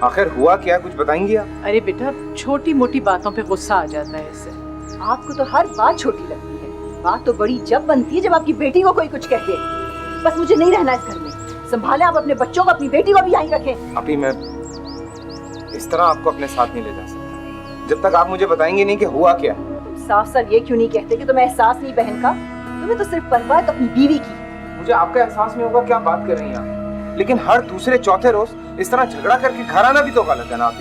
आखिर हुआ क्या, कुछ बताएंगी आप? अरे बेटा, छोटी मोटी बातों पे गुस्सा आ जाता है इससे। आपको तो हर बात छोटी लगती है। बात तो बड़ी जब बनती है जब आपकी बेटी को कोई कुछ कह दे। बस मुझे नहीं रहना इस घर में। संभाले आप अपने बच्चों को, अपनी बेटी को भी यहीं रखें। अभी मैं इस तरह आपको अपने साथ नहीं ले जा सकता जब तक आप मुझे बताएंगे नहीं कि हुआ क्या है। साफ साफ ये क्यों नहीं कहते कि तुम्हें एहसास नहीं बहन का? तुम्हें तो सिर्फ परवाह है अपनी बीवी की। मुझे आपका एहसास नहीं होगा, क्या बात कर रही हैं आप? लेकिन हर दूसरे चौथे रोज इस तरह झगड़ा करके घर आना भी तो गलत है ना आप?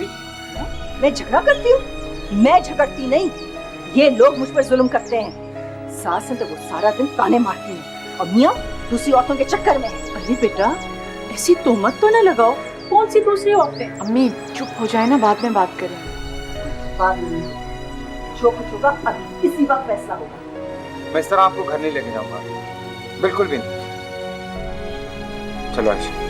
मैं झगड़ा करती हूँ? मैं झगड़ती नहीं, ये लोग मुझ पर जुल्म करते हैं। सास तो वो सारा दिन ताने मारती है और मियाँ दूसरी औरतों के चक्कर में है। अरे बेटा, ऐसी तोहमत तो न लगाओ। कौन सी दूसरी औरतें? अम्मी चुप हो जाए ना, बाद में बात करें। बाद में जो कुछ होगा अभी इसी वक्त फैसला होगा। मैं इस तरह आपको घर नहीं लेके जाऊंगा, बिल्कुल भी नहीं। चलो आयशा।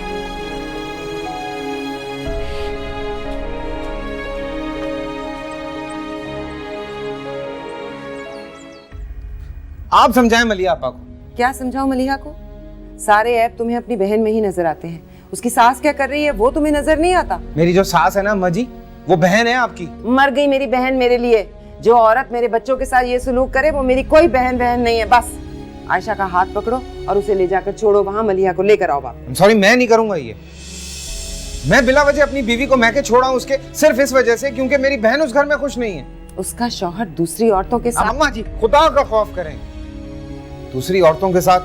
आप समझाएं मलिया आपा को। क्या समझाऊं मलिहा को? सारे ऐप तुम्हें अपनी बहन में ही नजर आते हैं। उसकी सास क्या कर रही है वो तुम्हें नजर नहीं आता? मेरी जो सास है ना अम्मा जी, वो बहन है आपकी। मर गई मेरी बहन मेरे लिए। जो औरत मेरे बच्चों के साथ ये सलूक करे वो मेरी कोई बहन नहीं है। बस आयशा का हाथ पकड़ो और उसे ले जाकर छोड़ो वहां, मलिहा को लेकर आओ वापस। सॉरी, मैं नहीं करूंगा ये। मैं बिला वजह अपनी बीवी को मैके छोड़ा हूं उसके सिर्फ इस वजह से क्योंकि मेरी बहन उस घर में खुश नहीं है। उसका शौहर दूसरी औरतों के साथ। अम्मा जी खुदा का खौफ करें, दूसरी औरतों के साथ?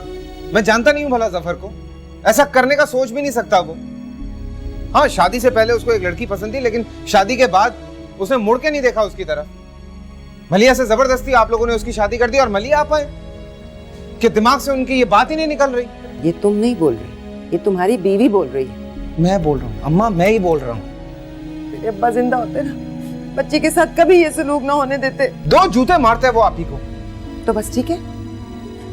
मैं जानता नहीं हूं भला जफर को, ऐसा करने का सोच भी नहीं सकता वो। हाँ, शादी से पहले उसको एक लड़की पसंद थी, लेकिन शादी के बाद उसने मुड़ के नहीं देखा उसकी तरफ। मलिया से जबरदस्ती आप लोगों ने उसकी शादी कर दी और मलिया आप आए कि दिमाग से उनकी ये बात ही नहीं निकल रही। ये तुम नहीं बोल रही, ये तुम्हारी बीवी बोल रही है। मैं बोल रहा हूँ अम्मा, मैं ही बोल रहा हूँ। मेरे अब्बा जिंदा होते ना, बच्चे के साथ कभी ये सलूक ना होने देते। 2 जूते मारते हैं वो आप ही को। तो बस ठीक है,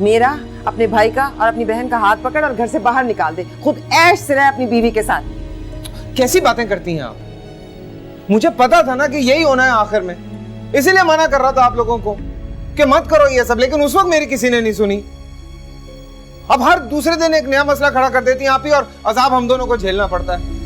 मेरा, अपने भाई का और अपनी बहन का हाथ पकड़ और घर से बाहर निकाल दे। खुद ऐश से रहे अपनी बीवी के साथ। कैसी बातें करती हैं आप? मुझे पता था ना कि यही होना है आखिर में, इसीलिए मना कर रहा था आप लोगों को कि मत करो ये सब, लेकिन उस वक्त मेरी किसी ने नहीं सुनी। अब हर दूसरे दिन एक नया मसला खड़ा कर देती हैं आप ही और अजाब हम दोनों को झेलना पड़ता है।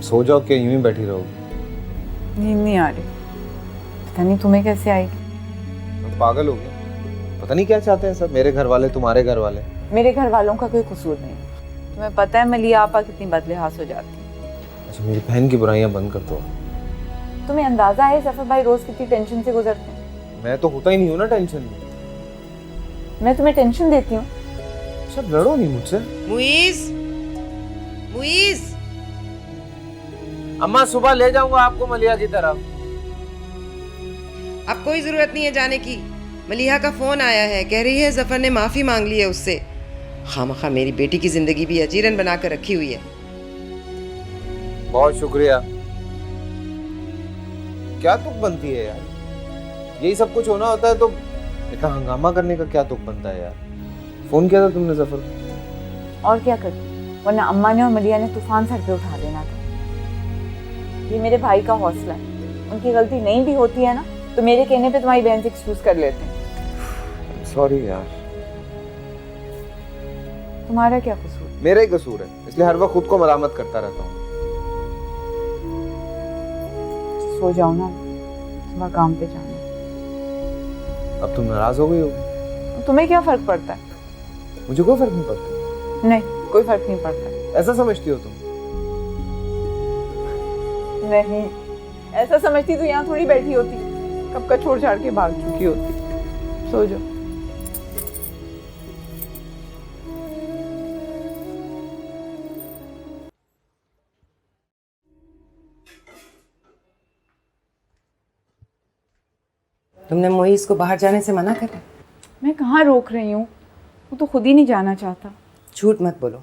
सो जाओ, क्या यूं ही बैठी रहोगी? नींद नहीं आ रही। पता नहीं तुम्हें कैसे आएगी। तो पागल हो गए, पता नहीं क्या चाहते हैं सब मेरे घर वाले, तुम्हारे घर वाले। मेरे घर वालों का कोई कसूर नहीं। तुम्हें पता है मलिया आपा कितनी बदलिहाज हो जाती है। अच्छा, मेरी बहन की बुराइयां बंद कर दो। तुम्हें अंदाजा है जफर भाई रोज कितनी टेंशन से गुजरते हैं? मैं तो होता ही नहीं हूँ ना टेंशन में। मैं तुम्हें टेंशन देती हूँ? सब लड़ो नहीं मुझसे। मुइज, मुइज। अम्मा सुबह ले जाऊंगा आपको मलिया की तरफ। अब कोई जरूरत नहीं है जाने की। मलिहा का फोन आया है, कह रही है जफर ने माफी मांग ली है उससे। खामखा मेरी बेटी की जिंदगी भी अजीरन बनाकर रखी हुई है। बहुत शुक्रिया। क्या तुक बनती है यार? यही सब कुछ होना होता है तो इतना हंगामा करने का क्या तुक बनता है यार? फोन किया था तुमने जफर? और क्या करती, वरना अम्मा ने और मलिया ने तूफान सर पे उठा देना था। ये मेरे भाई का हौसला है। उनकी गलती नहीं भी होती है ना तो मेरे कहने पे तुम्हारी बहन से एक्सक्यूज कर लेते हैं। सॉरी यार। तुम्हारा क्या कसूर? मेरा ही कसूर है, इसलिए हर वक्त खुद को मलामत करता रहता हूँ। सो जाओ ना, सुबह काम पे जाना। अब तुम नाराज हो गई हो? तुम्हें क्या फर्क पड़ता है? मुझे कोई फर्क नहीं पड़ता। नहीं, कोई फर्क नहीं पड़ता। ऐसा समझती हो तुम? नहीं, ऐसा समझती तो यहाँ थोड़ी बैठी होती, कब का छोड़ छाड़ के भाग चुकी होती। सो जाओ। तुमने मोइज को बाहर जाने से मना करा? मैं कहाँ रोक रही हूँ, वो तो खुद ही नहीं जाना चाहता। झूठ मत बोलो।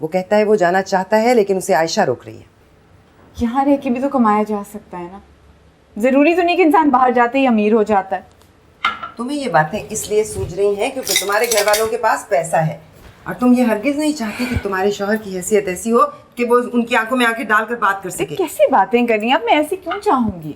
वो कहता है वो जाना चाहता है लेकिन उसे आयशा रोक रही है। यहाँ रह के भी तो कमाया जा सकता है ना। जरूरी तो नहीं कि इंसान बाहर जाते ही अमीर हो जाता है। तुम्हें ये बातें इसलिए सूझ रही हैं क्योंकि तुम्हारे घर वालों के पास पैसा है, और तुम ये हरगिज नहीं चाहती कि तुम्हारे शौहर की हैसियत ऐसी हो कि वो उनकी आंखों में आंखें डालकर बात कर सके। कैसी बातें कर रही हैं अब, मैं ऐसी क्यों चाहूंगी?